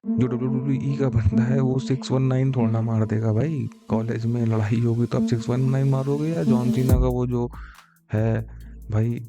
जो WWE का बंदा है वो 619 थोड़ा ना मार देगा भाई। कॉलेज में लड़ाई होगी तो आप 619 मारोगे, या जॉन सीना का वो जो है भाई।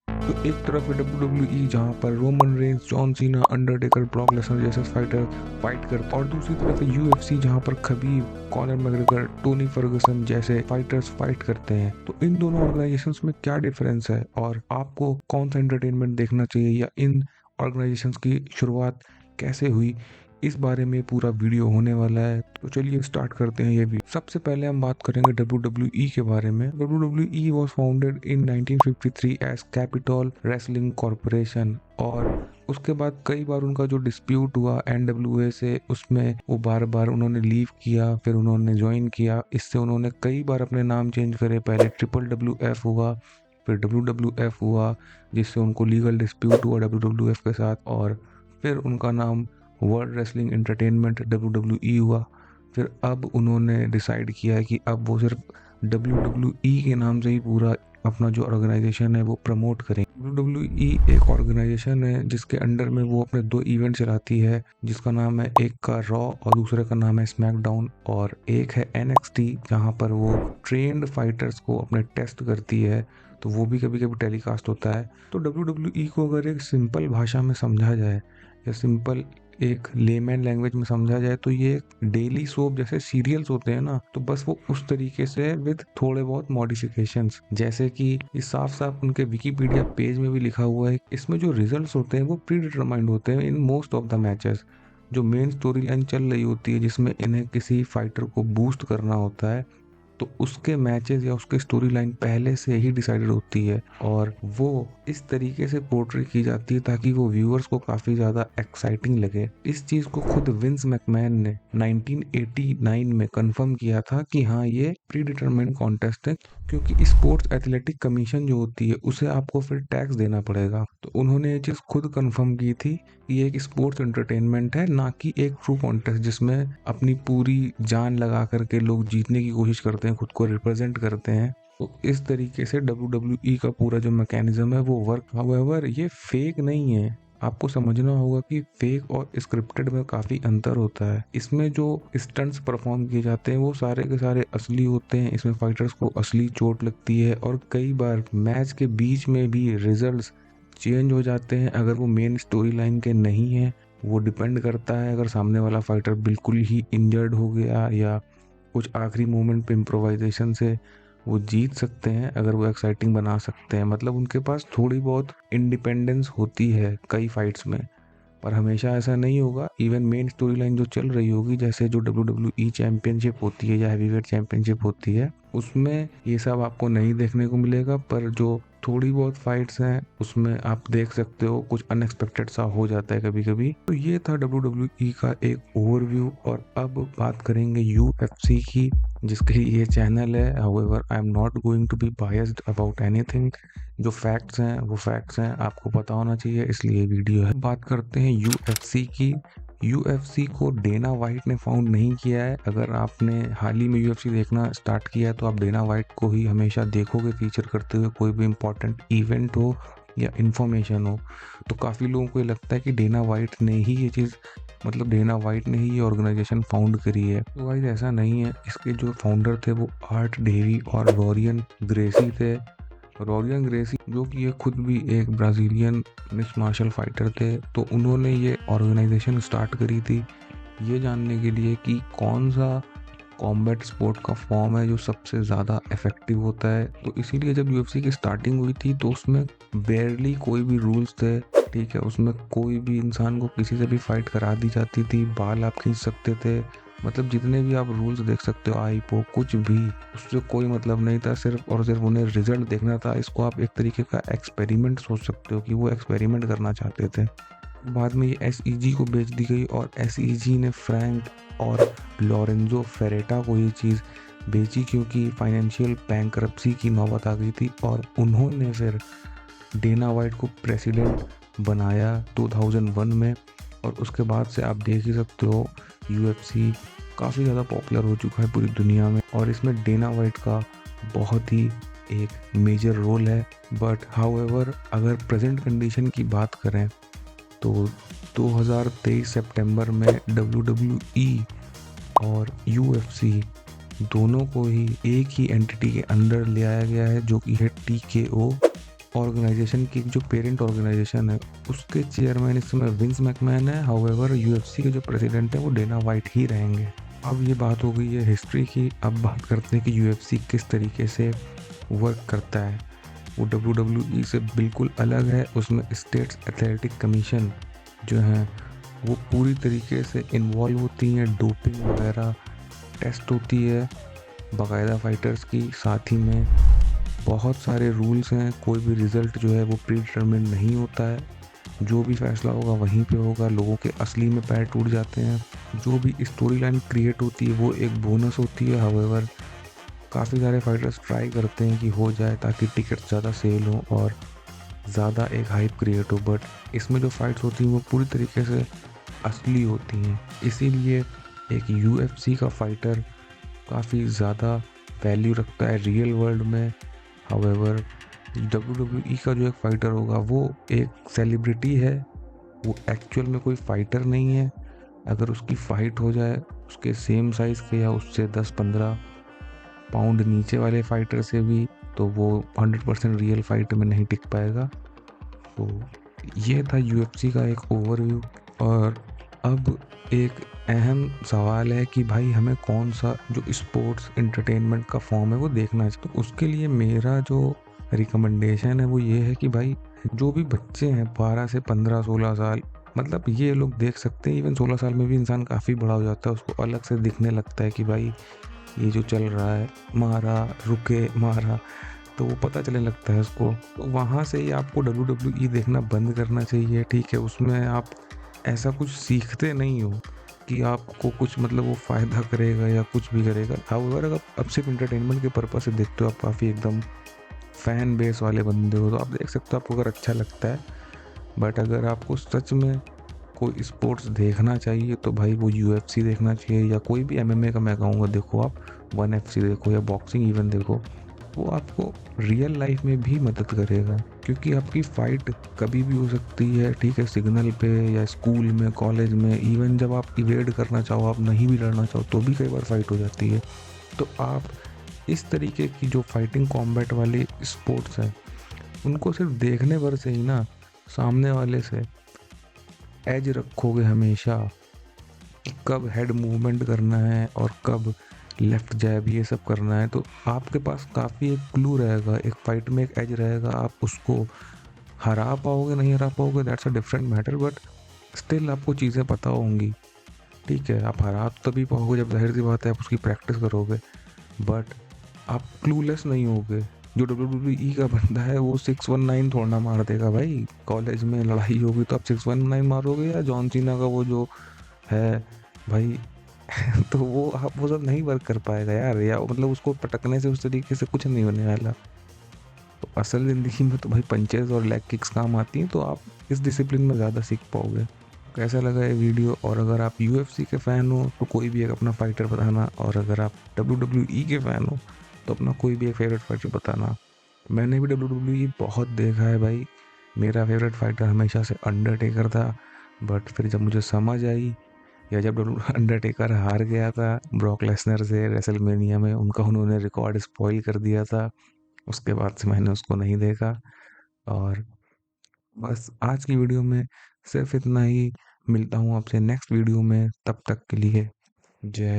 तो एक तरफ है WWE जहाँ पर Roman Reigns, John Cena, Undertaker, Brock Lesnar जैसे फाइटर फाइट करते हैं, और दूसरी तरफ है UFC जहाँ पर Khabib, Conor McGregor, Tony Ferguson जैसे फाइटर्स फाइट करते हैं। तो इन दोनों ऑर्गेनाइजेशंस में क्या डिफरेंस है, और आपको कौन सा एंटरटेनमेंट देखना चाहिए, या इन ऑर्गेनाइजेशंस की शुरुआत कैसे हुई, इस बारे में पूरा वीडियो होने वाला है। तो चलिए स्टार्ट करते हैं ये भी। सबसे पहले हम बात करेंगे WWE के बारे में। WWE was founded in 1953 as capital wrestling corporation, और उसके बाद कई बार उनका जो डिस्प्यूट हुआ NWA से, उसमें वो बार बार उन्होंने लीव किया, फिर उन्होंने ज्वाइन किया। इससे उन्होंने कई बार अपने नाम चेंज करे। पहले WWF हुआ, फिर WWF हुआ, जिससे उनको लीगल डिस्प्यूट हुआ WWF के साथ, और फिर उनका नाम वर्ल्ड रेसलिंग एंटरटेनमेंट WWE हुआ। फिर अब उन्होंने डिसाइड किया है कि अब वो सिर्फ WWE के नाम से ही पूरा अपना जो ऑर्गेनाइजेशन है वो प्रमोट करें। WWE एक ऑर्गेनाइजेशन है जिसके अंडर में वो अपने 2 इवेंट चलाती है, जिसका नाम है, एक का रॉ और दूसरे का नाम है स्मैकडाउन, और एक है NXT जहाँ पर वो ट्रेंड फाइटर्स को अपने टेस्ट करती है, तो वो भी कभी कभी टेलीकास्ट होता है। तो WWE को अगर एक सिंपल भाषा में समझा जाए, या सिंपल एक लेमैन लैंग्वेज में समझा जाए, तो ये डेली सोप जैसे सीरियल्स होते हैं ना, तो बस वो उस तरीके से विद थोड़े बहुत मॉडिफिकेशंस। जैसे कि ये साफ साफ उनके विकिपीडिया पेज में भी लिखा हुआ है, इसमें जो रिजल्ट्स होते हैं वो प्री डिटरमाइंड होते हैं in most of the matches. जो मेन स्टोरी लाइन चल रही होती है, जिसमें इन्हें किसी फाइटर को बूस्ट करना होता है, तो उसके मैचेस या उसकी स्टोरी लाइन पहले से ही डिसाइडेड होती है, और वो इस तरीके से पोर्ट्रे की जाती है ताकि वो व्यूअर्स को काफी ज्यादा एक्साइटिंग लगे। इस चीज को खुद विंस मैकमैन ने 1989 में कंफर्म किया था कि हाँ, ये प्री डिटरमाइंड कॉन्टेस्ट है, क्योंकि स्पोर्ट्स एथलेटिक कमीशन जो होती है उसे आपको फिर टैक्स देना पड़ेगा। तो उन्होंने ये चीज खुद कंफर्म की थी कि ये एक स्पोर्ट्स एंटरटेनमेंट है, ना कि एक ट्रू कॉन्टेस्ट जिसमें अपनी पूरी जान लगा करके लोग जीतने की कोशिश करते हैं, खुद को रिप्रेजेंट करते हैं। तो इस तरीके से WWE का पूरा जो मैकेनिज्म है वो वर्क। हाउएवर ये फेक नहीं है। आपको समझना होगा कि फेक और स्क्रिप्टेड में काफी अंतर होता है। इसमें जो स्टंट्स परफॉर्म किए जाते हैं वो सारे के सारे असली होते हैं। इसमें फाइटर्स को असली चोट लगती है, और कई बार मैच के बीच में भी रिजल्ट्स चेंज हो जाते हैं अगर वो मेन स्टोरी लाइन के नहीं है। वो डिपेंड करता है, अगर सामने वाला फाइटर बिल्कुल ही इंजर्ड हो गया, या कुछ आखिरी मोमेंट पे इम्प्रोवाइजेशन से वो जीत सकते हैं, अगर वो एक्साइटिंग बना सकते हैं। मतलब उनके पास थोड़ी बहुत इंडिपेंडेंस होती है कई फाइट्स में, पर हमेशा ऐसा नहीं होगा। इवन मेन स्टोरी लाइन जो चल रही होगी, जैसे जो WWE चैंपियनशिप होती है या हैवीवेट चैंपियनशिप होती है, उसमें ये सब आपको नहीं देखने को मिलेगा। पर जो थोड़ी बहुत फाइट्स हैं उसमें आप देख सकते हो कुछ अनएक्सपेक्टेड सा हो जाता है कभी कभी। तो ये था WWE का एक ओवरव्यू। और अब बात करेंगे UFC की, जिसके लिए ये चैनल है। However I am not going to be biased about anything. जो फैक्ट्स हैं वो फैक्ट्स हैं, आपको पता होना चाहिए, इसलिए वीडियो है। बात करते हैं UFC की। UFC को डेना वाइट ने फाउंड नहीं किया है। अगर आपने हाल ही में UFC देखना स्टार्ट किया है तो आप डेना वाइट को ही हमेशा देखोगे फीचर करते हुए, कोई भी इम्पोर्टेंट इवेंट हो या इन्फॉर्मेशन हो। तो काफ़ी लोगों को ये लगता है कि डेना वाइट ने ही ये चीज़, मतलब डेना वाइट ने ही ये ऑर्गेनाइजेशन फाउंड करी है। तो गाइस ऐसा नहीं है। इसके जो फाउंडर थे वो आर्ट डेवी और रॉरियन ग्रेसी थे। रॉरियन ग्रेसी जो कि ये खुद भी एक ब्राज़ीलियन मिक्स मार्शल फाइटर थे, तो उन्होंने ये ऑर्गेनाइजेशन स्टार्ट करी थी ये जानने के लिए कि कौन सा कॉम्बैट स्पोर्ट का फॉर्म है जो सबसे ज़्यादा इफेक्टिव होता है। तो इसीलिए जब UFC की स्टार्टिंग हुई थी तो उसमें बेयरली कोई भी रूल्स थे, ठीक है। उसमें कोई भी इंसान को किसी से भी फाइट करा दी जाती थी, बाल आप खींच सकते थे, मतलब जितने भी आप रूल्स देख सकते हो, आईपो कुछ भी, उससे कोई मतलब नहीं था। सिर्फ और सिर्फ उन्हें रिजल्ट देखना था। इसको आप एक तरीके का एक्सपेरिमेंट सोच सकते हो कि वो एक्सपेरिमेंट करना चाहते थे। बाद में ये SEG को बेच दी गई, और SEG ने फ्रैंक और लॉरेंजो फेरेटा को ये चीज़ बेची, क्योंकि फाइनेंशियल बैंकरप्सी की नौबत आ गई थी। और उन्होंने फिर डेना वाइट को प्रेसिडेंट बनाया 2001 में। और उसके बाद से आप देख ही सकते हो UFC काफ़ी ज़्यादा पॉपुलर हो चुका है पूरी दुनिया में, और इसमें डेना वाइट का बहुत ही एक मेजर रोल है। बट हाउएवर अगर प्रेजेंट कंडीशन की बात करें तो 2023 सितंबर में WWE और UFC दोनों को ही एक ही एंटिटी के अंदर ले आया गया है, जो कि है TKO ऑर्गेनाइजेशन की जो पेरेंट ऑर्गेनाइजेशन है। उसके चेयरमैन इस समय विंस मैकमैन है। हाउएवर UFC के जो प्रेसिडेंट है वो डेना वाइट ही रहेंगे। अब ये बात हो गई है हिस्ट्री की। अब बात करते हैं कि UFC किस तरीके से वर्क करता है। वो WWE से बिल्कुल अलग है। उसमें स्टेट्स एथलेटिक कमीशन जो है वो पूरी तरीके से इन्वॉल्व होती हैं। डोपिंग वगैरह टेस्ट होती है बाकायदा फाइटर्स की। साथ ही में बहुत सारे रूल्स हैं। कोई भी रिज़ल्ट जो है वो प्री डिटरमिन नहीं होता है। जो भी फैसला होगा वहीं पे होगा। लोगों के असली में पैर टूट जाते हैं। जो भी स्टोरी लाइन क्रिएट होती है वो एक बोनस होती है। हाउएवर काफ़ी सारे फाइटर्स ट्राई करते हैं कि हो जाए ताकि टिकट ज़्यादा सेल हो और ज़्यादा एक हाइप क्रिएट हो, बट इसमें जो फाइट्स होती हैं वो पूरी तरीके से असली होती हैं। इसीलिए एक UFC का फाइटर काफ़ी ज़्यादा वैल्यू रखता है रियल वर्ल्ड में। हाउएवर WWE का जो एक फाइटर होगा वो एक सेलिब्रिटी है। वो एक्चुअल में कोई फाइटर नहीं है। अगर उसकी फाइट हो जाए उसके सेम साइज़ के या उससे 10-15 पाउंड नीचे वाले फाइटर से भी, तो वो 100% रियल फाइट में नहीं टिक पाएगा। तो ये था UFC का एक ओवरव्यू। और अब एक अहम सवाल है कि भाई हमें कौन सा जो स्पोर्ट्स एंटरटेनमेंट का फॉर्म है वो देखना चाहिए। तो उसके लिए मेरा जो रिकमेंडेशन है वो ये है कि भाई जो भी बच्चे हैं 12 से 15-16 साल, मतलब ये लोग देख सकते हैं। इवन 16 साल में भी इंसान काफ़ी बड़ा हो जाता है। उसको अलग से दिखने लगता है कि भाई ये जो चल रहा है, मारा रुके मारा, तो वो पता चलने लगता है उसको। तो वहाँ से ही आपको WWE देखना बंद करना चाहिए। ठीक है, उसमें आप ऐसा कुछ सीखते नहीं हो कि आपको कुछ मतलब वो फ़ायदा करेगा या कुछ भी करेगा। हाउएवर अगर आप सिर्फ इंटरटेनमेंट के पर्पज से देखते हो, आप काफ़ी एकदम फ़ैन बेस वाले बंदे हो, तो आप देख सकते हो आपको अगर अच्छा लगता है। बट अगर आपको सच में कोई स्पोर्ट्स देखना चाहिए तो भाई वो UFC देखना चाहिए, या कोई भी MMA का मैं कहूँगा देखो, आप 1FC देखो या बॉक्सिंग इवन देखो। वो आपको रियल लाइफ में भी मदद करेगा, क्योंकि आपकी फ़ाइट कभी भी हो सकती है। ठीक है, सिग्नल पे या स्कूल में, कॉलेज में, इवन जब आप इवेड करना चाहो, आप नहीं भी लड़ना चाहो तो भी कई बार फाइट हो जाती है। तो आप इस तरीके की जो फाइटिंग कॉम्बैट वाले स्पोर्ट्स हैं उनको सिर्फ देखने भर से ही ना सामने वाले से एज रखोगे हमेशा कि कब हेड मूवमेंट करना है और कब लेफ्ट जैब ये सब करना है, तो आपके पास काफ़ी एक क्लू रहेगा, एक फाइट में एक एज रहेगा। आप उसको हरा पाओगे नहीं हरा पाओगे that's a different matter, but still आपको चीज़ें पता होंगी। ठीक है, आप हरा तो तभी पाओगे जब जाहिर सी बात है आप उसकी प्रैक्टिस करोगे, बट आप क्लूलेस नहीं होगे। जो WWE का बंदा है वो 619 थोड़ा ना मार देगा भाई। कॉलेज में लड़ाई होगी तो आप 619 मारोगे, या जॉन सीना का वो जो है भाई तो वो आप वो सब नहीं वर्क कर पाएगा यार, या मतलब उसको पटकने से उस तरीके से कुछ नहीं होने वाला। तो असल ज़िंदगी में तो भाई पंचेज़ और लेग किक्स काम आती हैं, तो आप इस डिसिप्लिन में ज़्यादा सीख पाओगे। कैसा लगा ये वीडियो? और अगर आप UFC के फ़ैन हो तो कोई भी एक अपना फाइटर बताना, और अगर आप WWE के फ़ैन हो तो अपना कोई भी एक फेवरेट फाइटर बताना। मैंने भी WWE बहुत देखा है भाई। मेरा फेवरेट फाइटर हमेशा से अंडरटेकर था, बट फिर जब मुझे समझ आई, या जब अंडरटेकर हार गया था ब्रॉक लेसनर से रेसलमेनिया में, उनका उन्होंने रिकॉर्ड स्पॉइल कर दिया था, उसके बाद से मैंने उसको नहीं देखा। और बस आज की वीडियो में सिर्फ इतना ही। मिलता हूँ आपसे नेक्स्ट वीडियो में, तब तक के लिए जय